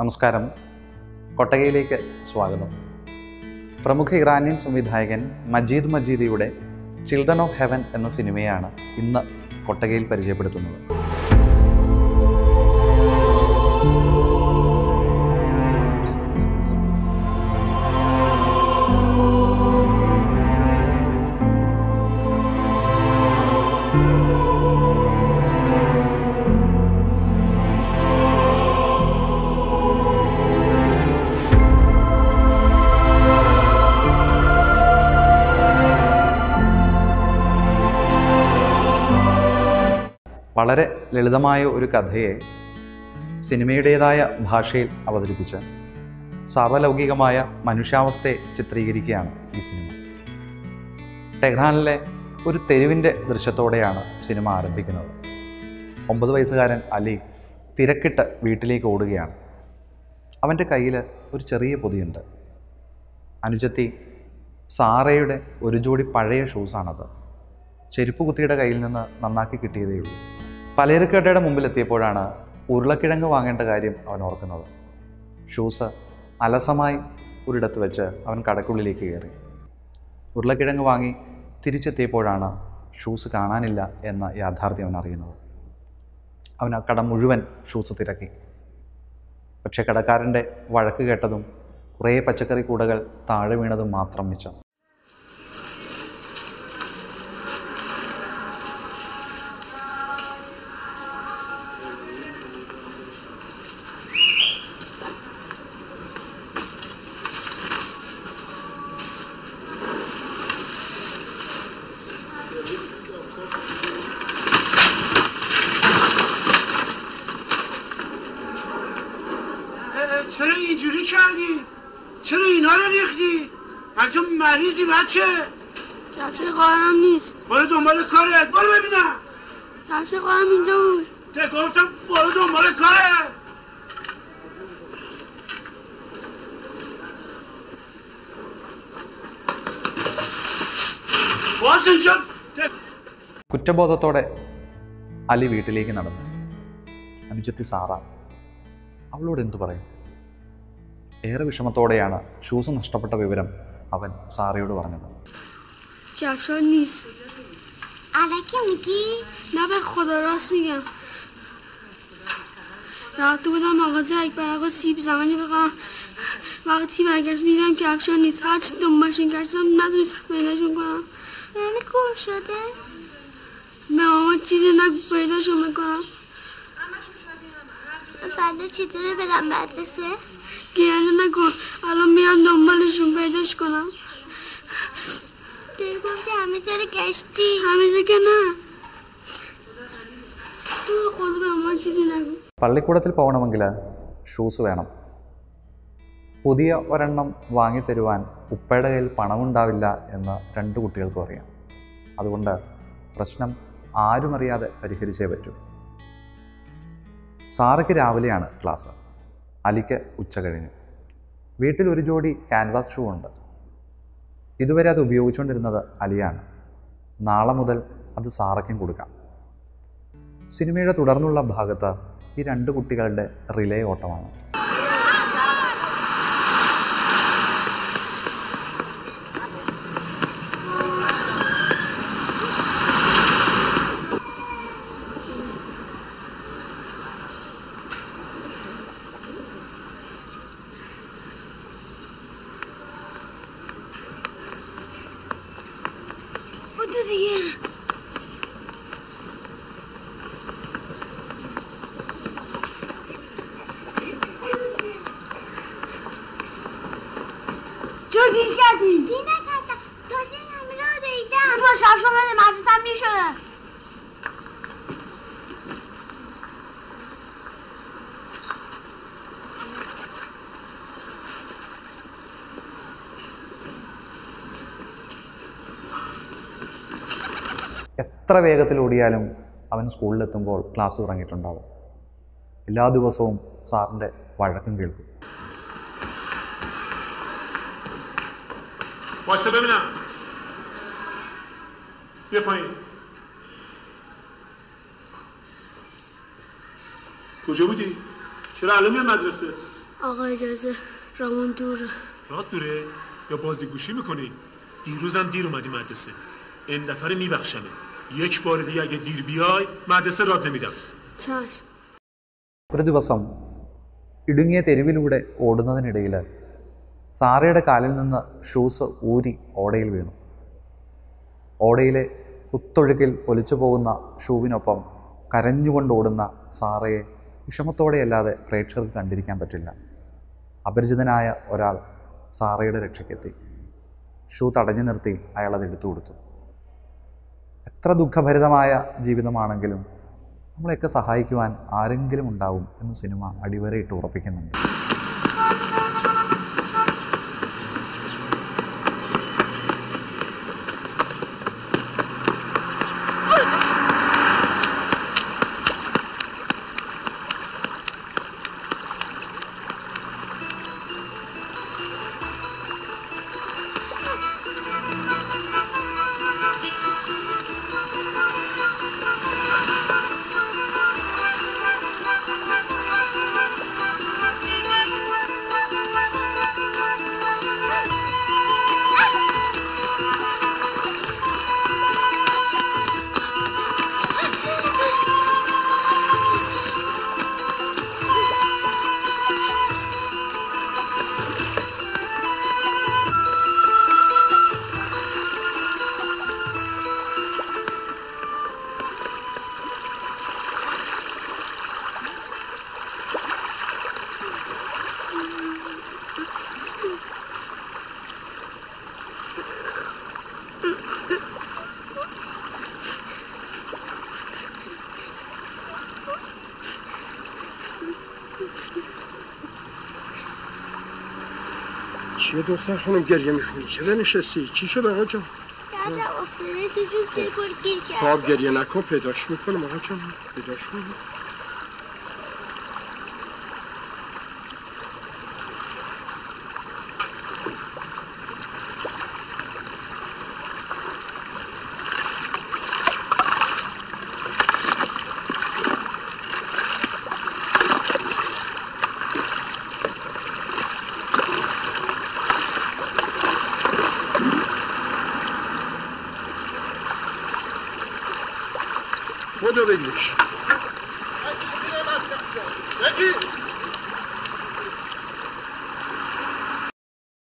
നമസ്കാരം. കൊട്ടകയിലേക്ക് സ്വാഗതം. പ്രമുഖ ഇറാനിയൻ സംവിധായകൻ മജീദ് മജീദിയുടെ ചിൽഡ്രൻ ഓഫ് ഹെവൻ എന്ന സിനിമയാണ് ഇന്ന് കൊട്ടകയിൽ പരിചയപ്പെടുത്തുന്നത്. വളരെ ലളിതമായ ഒരു കഥയെ സിനിമയുടേതായ ഭാഷയിൽ അവതരിപ്പിച്ച് സാർവലൗകികമായ മനുഷ്യാവസ്ഥയെ ചിത്രീകരിക്കുകയാണ് ഈ സിനിമ. ടെഹ്റാനിലെ ഒരു തെരുവിൻ്റെ ദൃശ്യത്തോടെയാണ് സിനിമ ആരംഭിക്കുന്നത്. 9 വയസ്സുകാരൻ അലി തിരക്കിട്ട് വീട്ടിലേക്ക് ഓടുകയാണ്. അവൻ്റെ കയ്യിൽ ഒരു ചെറിയ പൊതിയുണ്ട്. അനുജത്തി സാറയുടെ ഒരു ജോഡി പഴയ ഷൂസാണത്. ചെരുപ്പ് കുത്തിയുടെ കയ്യിൽ നിന്ന് നന്നാക്കി കിട്ടിയതേയുള്ളൂ. പലചരക്കടയുടെ മുമ്പിലെത്തിയപ്പോഴാണ് ഉരുളക്കിഴങ്ങ് വാങ്ങേണ്ട കാര്യം അവൻ ഓർക്കുന്നത്. ഷൂസ് അലസമായി ഒരിടത്ത് വെച്ച് അവൻ കടക്കുള്ളിലേക്ക് കയറി. ഉരുളക്കിഴങ്ങ് വാങ്ങി തിരിച്ചെത്തിയപ്പോഴാണ് ഷൂസ് കാണാനില്ല എന്ന യാഥാർത്ഥ്യം അവൻ അറിയുന്നത്. അവൻ ആ കട മുഴുവൻ ഷൂസ് തിരക്കി. പക്ഷേ കടക്കാരൻ്റെ വഴക്ക് കേട്ടതും കുറേ പച്ചക്കറി കൂടകൾ താഴെ വീണതും മാത്രം മിച്ചം. چرا اینجوری کردی؟ چرا اینا رو ریختی؟ مگه مریضی بچه؟ کفش خواهرم نیست. برو دنبال کارت، برو ببینم. کفش خواهرم اینجا بود. ته گفتم برو دنبال کارت. باز اینجا. കുറ്റബോധത്തോടെ അലി വീട്ടിലേക്ക് നടന്നു. അനുജത്തി സാറ അവളോട് എന്തു പറയും? ഏറെ വിഷമത്തോടെയാണ് ഷൂസ് നഷ്ടപ്പെട്ട വിവരം അവൻ സാറയോട് പറഞ്ഞത്. کفشا نیست. الکی میگی؟ نه به خدا راست میگم. رفته بودم مغازه اکبر آقا سیب زمینی بخرم. وقتی برگشت میدم کفشا نیست. هرچی دنبالشون گشتم نتونستم پیداشون کنم. یعنی گم شده؟ به ماما چیزی نگو پیداشون میکنم. فردا چطوره برم مدرسه؟ گیرنده نکن. الان میرم دنبالشون پیداش کنم. تو گفتی همه جا رو گشتی. همه جا که نه. تو خود به ماما چیزی نگو. പള്ളിക്കൂടത്തിൽ പോകണമെങ്കിൽ ഷൂസ് വേണം. പുതിയ ഒരെണ്ണം വാങ്ങിത്തരുവാൻ ഉപ്പയുടെ കയ്യിൽ പണമുണ്ടാവില്ല എന്ന് 2 കുട്ടികൾക്കും അറിയാം. അതുകൊണ്ട് പ്രശ്നം ആരും അറിയാതെ പരിഹരിച്ചേ പറ്റൂ. സാറയ്ക്ക് രാവിലെയാണ് ക്ലാസ്, അലിക്ക് ഉച്ച കഴിഞ്ഞു. വീട്ടിൽ ഒരു ജോഡി ക്യാൻവാസ് ഷൂ ഉണ്ട്. ഇതുവരെ അത് ഉപയോഗിച്ചുകൊണ്ടിരുന്നത് അലിയാണ്. നാളെ മുതൽ അത് സാറയ്ക്കും കൊടുക്കാം. സിനിമയുടെ തുടർന്നുള്ള ഭാഗത്ത് ഈ 2 കുട്ടികളുടെ റിലേ ഓട്ടമാണ്. بودو دیگه. چه گیر کردی؟ گیر نکردم. تازه این همه را دیدم. با شب شما به مدرسم میشده. എത്ര വേഗത്തിൽ ഓടിയാലും അവൻ സ്കൂളിലെത്തുമ്പോൾ ക്ലാസ് തുടങ്ങിയിട്ടുണ്ടാവും. എല്ലാ ദിവസവും സാറിൻ്റെ വഴക്കം കേൾക്കും. واسه ببینم. بیا پایین. کجا بودی؟ چرا الان میای مدرسه؟ آقا اجازه رامون دوره. راه دوره یا بازیگوشی میکنی؟ دیروزم دیر اومدی مدرسه. این دفعه میبخشمه. یک بار دیگه اگه دیر بیای مدرسه راه نمیدم. چشم. ഒരു ദിവസം ഇടുങ്ങിയ തെരുവിലൂടെ ഓടുന്നതിനിടയിൽ സാറയുടെ കാലിൽ നിന്ന് ഷൂസ് ഊരി ഓടയിൽ വീണു. ഓടയിലെ കുത്തൊഴുക്കിൽ ഒലിച്ചു പോകുന്ന ഷൂവിനൊപ്പം കരഞ്ഞുകൊണ്ടോടുന്ന സാറയെ വിഷമത്തോടെയല്ലാതെ പ്രേക്ഷകർക്ക് കണ്ടിരിക്കാൻ പറ്റില്ല. അപരിചിതനായ ഒരാൾ സാറയുടെ രക്ഷയ്ക്കെത്തി. ഷൂ തടഞ്ഞു നിർത്തി അയാളത് എടുത്തു കൊടുത്തു. എത്ര ദുഃഖഭരിതമായ ജീവിതമാണെങ്കിലും നമ്മളെയൊക്കെ സഹായിക്കുവാൻ ആരെങ്കിലും ഉണ്ടാവും എന്ന് സിനിമ അടിവരയിട്ട് ഉറപ്പിക്കുന്നുണ്ട്. چیه دختر خانم گریه میکنی؟ چرا نشستی؟ چی شد آقا جان؟ دستم افتاده تو جون سرکل گیر کرده. خب گریه نکن پیداش میکنم آقا جان پیداش میکنم. خودو بگیرش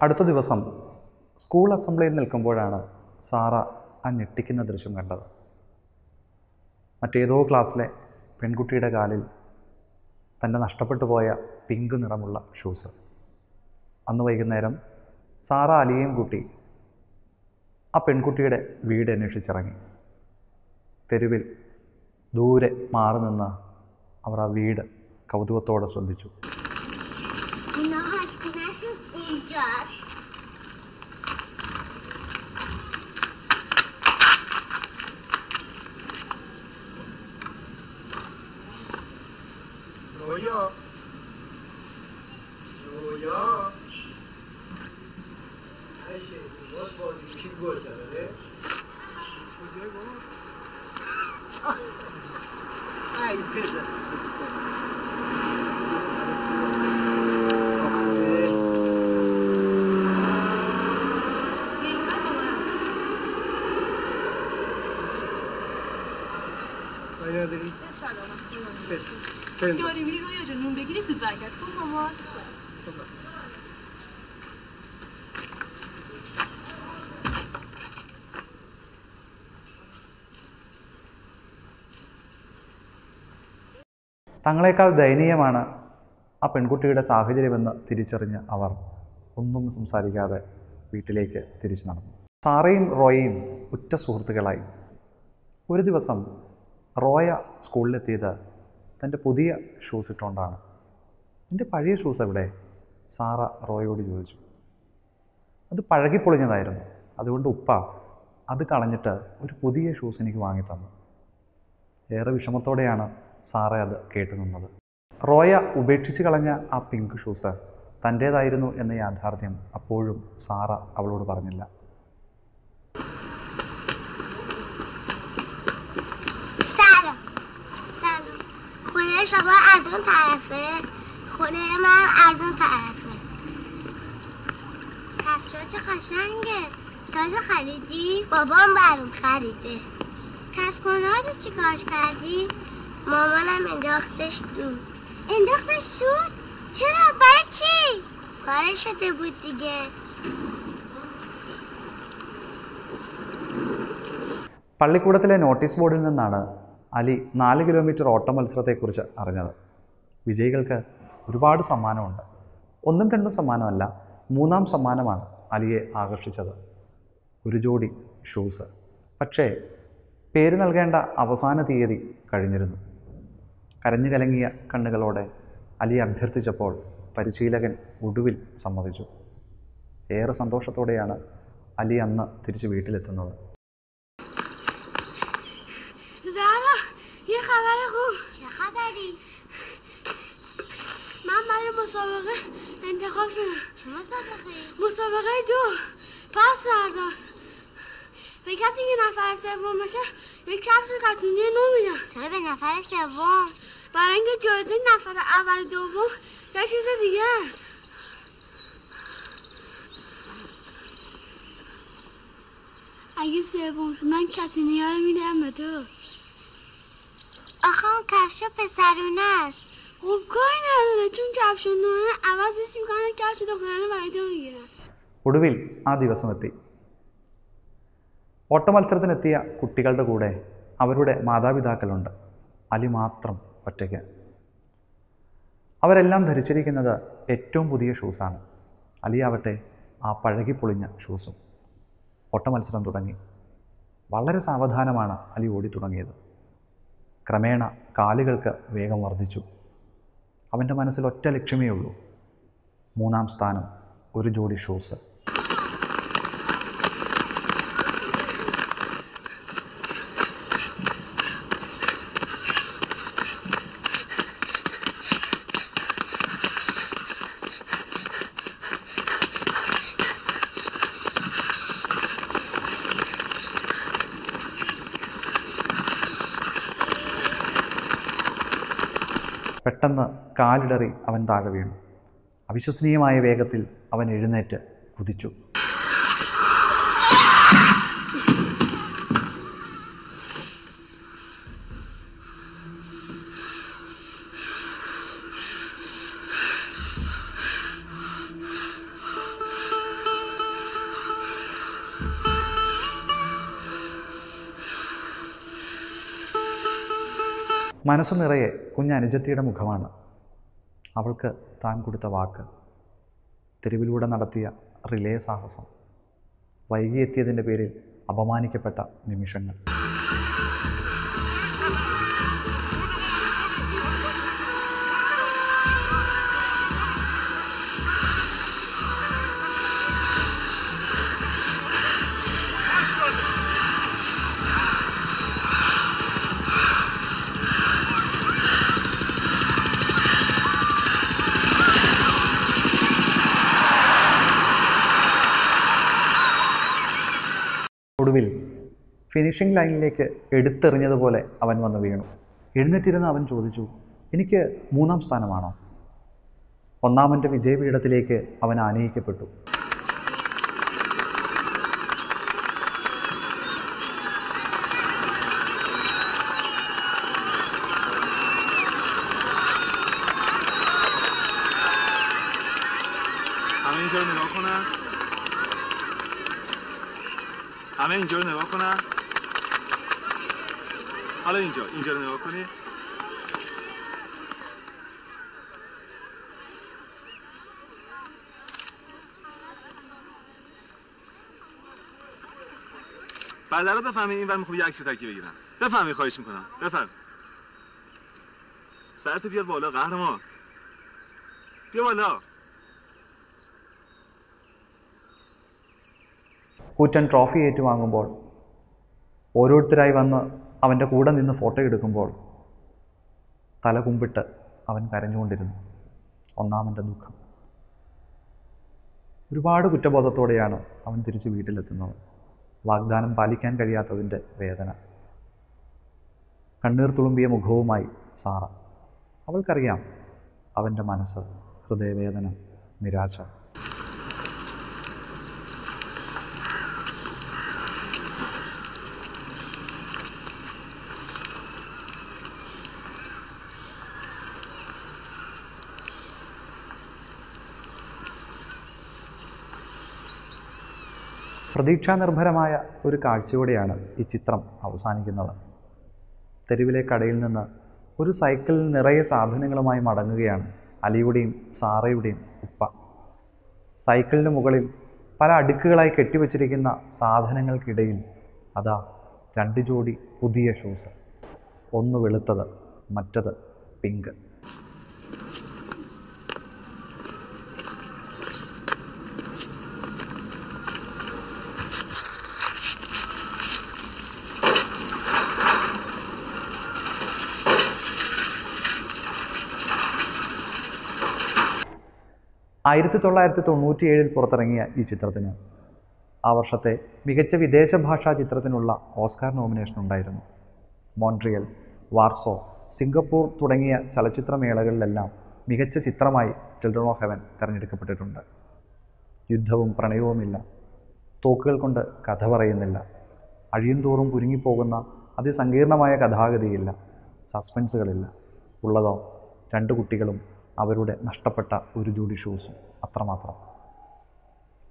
അടുത്ത ദിവസം സ്കൂൾ അസംബ്ലിയിൽ നിൽക്കുമ്പോഴാണ് സാറ ആ ഞെട്ടിക്കുന്ന ദൃശ്യം കണ്ടത്. മറ്റേതോ ക്ലാസ്സിലെ പെൺകുട്ടിയുടെ കാലിൽ തൻ്റെ നഷ്ടപ്പെട്ടു പോയ പിങ്ക് നിറമുള്ള ഷൂസ്. അന്ന് വൈകുന്നേരം സാറ അലിയെയും കൂട്ടി ആ പെൺകുട്ടിയുടെ വീട് അന്വേഷിച്ചിറങ്ങി. തെരുവിൽ ദൂരെ മാറി നിന്ന് അവർ ആ വീട് കൗതുകത്തോടെ ശ്രദ്ധിച്ചു. داری میری رویا جان نون بگیری زود برگرد کن ماما. തങ്ങളെക്കാൾ ദയനീയമാണ് ആ പെൺകുട്ടിയുടെ സാഹചര്യമെന്ന് തിരിച്ചറിഞ്ഞ് അവർ ഒന്നും സംസാരിക്കാതെ വീട്ടിലേക്ക് തിരിച്ചു നടന്നു. സാറയും റോയയും ഉറ്റ സുഹൃത്തുക്കളായി. ഒരു ദിവസം റോയ സ്കൂളിലെത്തിയത് തൻ്റെ പുതിയ ഷൂസ് ഇട്ടുകൊണ്ടാണ്. എൻ്റെ പഴയ ഷൂസ് എവിടെ? സാറ റോയോട് ചോദിച്ചു. അത് പഴകിപ്പൊളിഞ്ഞതായിരുന്നു. അതുകൊണ്ട് ഉപ്പ അത് കളഞ്ഞിട്ട് ഒരു പുതിയ ഷൂസ് എനിക്ക് വാങ്ങിത്തന്നു. ഏറെ വിഷമത്തോടെയാണ് സാറ അത് കേട്ടു നിന്നത്. റോയ ഉപേക്ഷിച്ച് കളഞ്ഞ ആ പിങ്ക് ഷൂസ് തൻ്റേതായിരുന്നു എന്ന യാഥാർത്ഥ്യം അപ്പോഴും സാറ അവളോട് പറഞ്ഞില്ല. شما از اون طرفه خونه من از اون طرفه. کفشا چه قشنگه. تازه خریدی؟ بابام برام خریده. کفش‌ها رو چیکارش کردی؟ مامانم انداختش دور. انداختش دور؟ چرا؟ برای چی؟ کارش شده بود دیگه. പള്ളിക്കൂടത്തിലെ നോട്ടീസ് ബോർഡിൽ നിന്നാണ് അലി 4 കിലോമീറ്റർ ഓട്ട മത്സരത്തെക്കുറിച്ച് അറിഞ്ഞത്. വിജയികൾക്ക് ഒരുപാട് സമ്മാനമുണ്ട്. 1ഉം 2ഉം സമ്മാനമല്ല, 3ആം സമ്മാനമാണ് അലിയെ ആകർഷിച്ചത്. ഒരു ജോഡി ഷൂസ്. പക്ഷേ പേര് നൽകേണ്ട അവസാന തീയതി കഴിഞ്ഞിരുന്നു. കരഞ്ഞു കലങ്ങിയ കണ്ണുകളോടെ അലി അഭ്യർത്ഥിച്ചപ്പോൾ പരിശീലകൻ ഒടുവിൽ സമ്മതിച്ചു. ഏറെ സന്തോഷത്തോടെയാണ് അലി അന്ന് തിരിച്ച് വീട്ടിലെത്തുന്നത്. زهرا یه خبر خوب. چه خبری؟ من برای مسابقه انتخاب شدم. چه مسابقه؟ مسابقه 2 پس فردا به کسی که نفر سوم بشه یک کفش کتونی نو میدم. چرا به نفر سوم؟ برای اینکه جایزه نفر اول دوم یه چیز دیگه است. اگه سوم شد من کتونی ها رو میدم به تو. آخه اون کفشا پسرونه است. خب کاری نداره چون کفش نوعه عوضش میکنن کفش دخترانه برای تو میگیرن. ഒടുവിൽ ആ ദിവസമെത്തി. ഓട്ടമത്സരത്തിനെത്തിയ കുട്ടികളുടെ കൂടെ അവരുടെ മാതാപിതാക്കളുണ്ട്. അലി മാത്രം ഒറ്റയ്ക്ക്. അവരെല്ലാം ധരിച്ചിരിക്കുന്നത് ഏറ്റവും പുതിയ ഷൂസാണ്. അലി ആവട്ടെ ആ പഴകിപ്പൊളിഞ്ഞ ഷൂസും. ഓട്ടമത്സരം തുടങ്ങി. വളരെ സാവധാനമാണ് അലി ഓടി തുടങ്ങിയത്. ക്രമേണ കാലുകൾക്ക് വേഗം വർദ്ധിച്ചു. അവൻ്റെ മനസ്സിൽ ഒറ്റ ലക്ഷ്യമേ ഉള്ളൂ, 3ആം സ്ഥാനം, ഒരു ജോഡി ഷൂസ്. പെട്ടെന്ന് കാലിടറി അവൻ താഴെ വീണു. അവിശ്വസനീയമായ വേഗത്തിൽ അവൻ എഴുന്നേറ്റ് കുതിച്ചു. മനസ്സു നിറയെ കുഞ്ഞനുജത്തിയുടെ മുഖമാണ്. അവൾക്ക് താൻ കൊടുത്ത വാക്ക്, തെരുവിലൂടെ നടത്തിയ റിലേ സാഹസം, വൈകിയെത്തിയതിൻ്റെ പേരിൽ അപമാനിക്കപ്പെട്ട നിമിഷങ്ങൾ. ഒടുവിൽ ഫിനിഷിംഗ് ലൈനിലേക്ക് എടുത്തെറിഞ്ഞതുപോലെ അവൻ വന്ന് വീണു. എഴുന്നേറ്റിരുന്ന് അവൻ ചോദിച്ചു, എനിക്ക് 3ആം സ്ഥാനമാണോ? ഒന്നാമൻ്റെ വിജയപീഠത്തിലേക്ക് അവൻ ആനയിക്കപ്പെട്ടു. همه اینجا رو نگاه کنن. حالا اینجا رو نگاه کنی. بعد الان بفهمی این ور میخوام یه عکس تکی بگیرم. بفهمی خواهش میکنم. بفهم. سرتو بیار بالا قهرمان. بیا بالا. കൂറ്റൻ ട്രോഫി ഏറ്റുവാങ്ങുമ്പോൾ, ഓരോരുത്തരായി വന്ന് അവൻ്റെ കൂടെ നിന്ന് ഫോട്ടോ എടുക്കുമ്പോൾ തല കുമ്പിട്ട് അവൻ കരഞ്ഞുകൊണ്ടിരുന്നു. ഒന്നാമൻ്റെ ദുഃഖം. ഒരുപാട് കുറ്റബോധത്തോടെയാണ് അവൻ തിരിച്ച് വീട്ടിലെത്തുന്നത്. വാഗ്ദാനം പാലിക്കാൻ കഴിയാത്തതിൻ്റെ വേദന. കണ്ണീർ തുളുമ്പിയ മുഖവുമായി സാറ. അവൾക്കറിയാം അവൻ്റെ മനസ്സ്, ഹൃദയവേദന, നിരാശ. പ്രതീക്ഷാനിർഭരമായ ഒരു കാഴ്ചയോടെയാണ് ഈ ചിത്രം അവസാനിക്കുന്നത്. തെരുവിലെ കടയിൽ നിന്ന് ഒരു സൈക്കിളിൽ നിറയെ സാധനങ്ങളുമായി മടങ്ങുകയാണ് അലിയുടെയും സാറയുടെയും ഉപ്പ. സൈക്കിളിന് മുകളിൽ പല അടുക്കുകളായി കെട്ടിവച്ചിരിക്കുന്ന സാധനങ്ങൾക്കിടയിൽ അതാ 2 ജോഡി പുതിയ ഷൂസ്. ഒന്ന് വെളുത്തത്, മറ്റത് പിങ്ക്. ആയിരത്തി 1997 പുറത്തിറങ്ങിയ ഈ ചിത്രത്തിന് ആ വർഷത്തെ മികച്ച വിദേശ ഭാഷാ ചിത്രത്തിനുള്ള ഓസ്കാർ നോമിനേഷൻ ഉണ്ടായിരുന്നു. മോൺട്രിയൽ, വാർസോ, സിംഗപ്പൂർ തുടങ്ങിയ ചലച്ചിത്രമേളകളിലെല്ലാം മികച്ച ചിത്രമായി ചിൽഡ്രൻ ഓഫ് ഹെവൻ തിരഞ്ഞെടുക്കപ്പെട്ടിട്ടുണ്ട്. യുദ്ധവും പ്രണയവുമില്ല, തോക്കുകൾ കൊണ്ട് കഥ പറയുന്നില്ല, അഴിയുന്തോറും കുരുങ്ങിപ്പോകുന്ന അതിസങ്കീർണമായ കഥാഗതിയില്ല, സസ്പെൻസുകളില്ല. ഉള്ളതോ 2 കുട്ടികളും അവരുടെ നഷ്ടപ്പെട്ട ഒരു ജോഡി ഷൂസും, അത്രമാത്രം.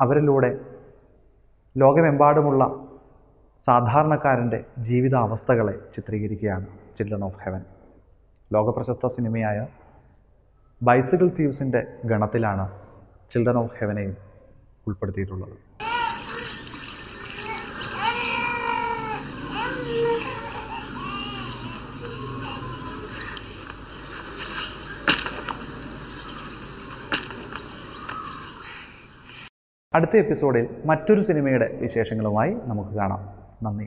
അവരിലൂടെ ലോകമെമ്പാടുമുള്ള സാധാരണക്കാരൻ്റെ ജീവിതാവസ്ഥകളെ ചിത്രീകരിക്കുകയാണ് ചിൽഡ്രൻ ഓഫ് ഹെവൻ. ലോകപ്രശസ്ത സിനിമയായ ബൈസിക്കിൾ തീവ്സിൻ്റെ ഗണത്തിലാണ് ചിൽഡ്രൻ ഓഫ് ഹെവനെയും ഉൾപ്പെടുത്തിയിട്ടുള്ളത്. അടുത്ത എപ്പിസോഡിൽ മറ്റൊരു സിനിമയുടെ വിശേഷങ്ങളുമായി നമുക്ക് കാണാം. നന്ദി.